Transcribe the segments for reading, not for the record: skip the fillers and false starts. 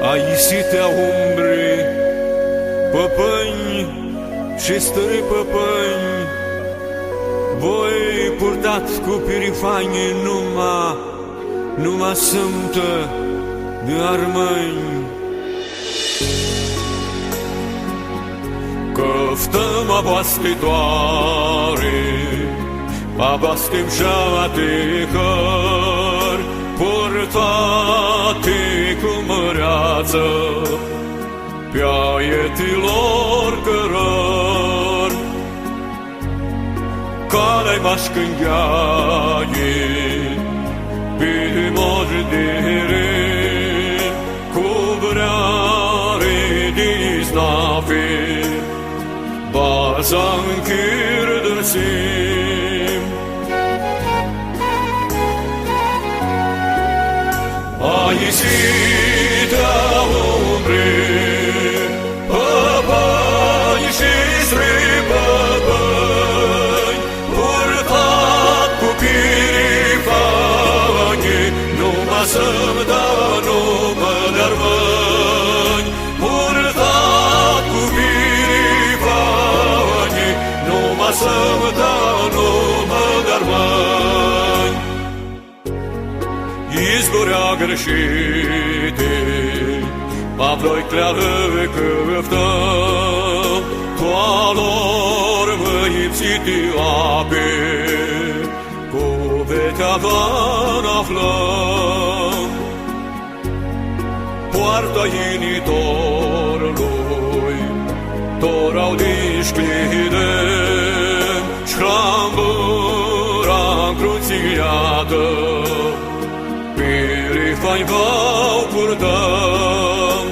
Aisitea umbrei, păpăni și stări păpăni, voi purtat cu pirifanie numai sâmtă de armâni. Căftăm aboastitoare, abastem șate cări, purtate cu măreață, piaietilor cărări. Calea-i mașcângheaie, pe mordere, cu vreare diznave, baza închirdăsim. Aisitea umbrei, păpăni și stripăpăni, purtat cu pirifanie, numai să-mi dă numai de-armâni. Purtat cu pirifanie, numai să-mi dă numai de-armâni. Izborea greșite, Pavloi cleară căftăm, toalor vă ipsiti ape, cu vetea van aflăm. Poarta initorului, torau disclidem, șcrambura încruțiată, pirifani vă purtăm.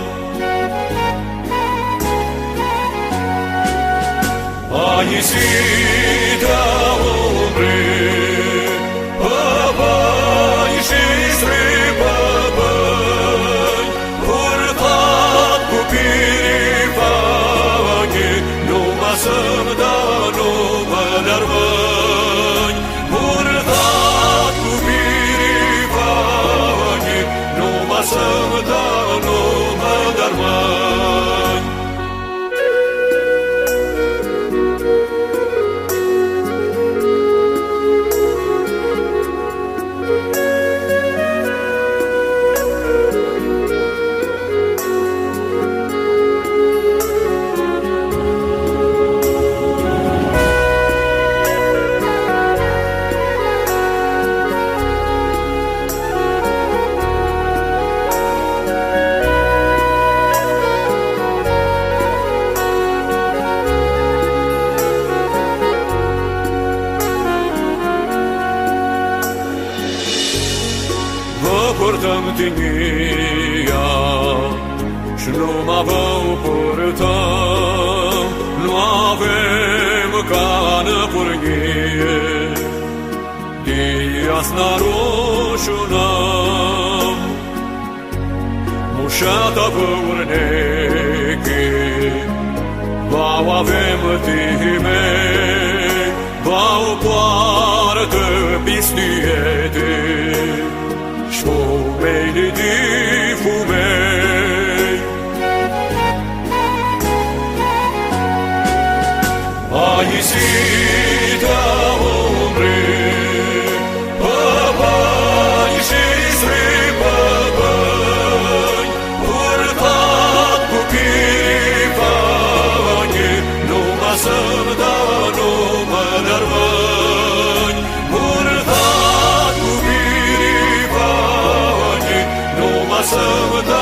Aisitea umbrei, păpăni și stripăpăni, purtat cu pirifanie, numai să-mi dă numai de-armâni. Purtat cu pirifanie, numai să-mi dă numai de-armâni. Purtăm tinia și numai vă purtăm, nu avem cană purghie, diasna roșunăm. Mușata vă urneche, vau avem time, vau poartă pistiete, fumei de fumei. Aisitea umbrei, păpăni și stripăpăni, purtat cu pirifanie, numai să-mi dă numai de-armâni. Purtat cu pirifanie, numai să-mi dă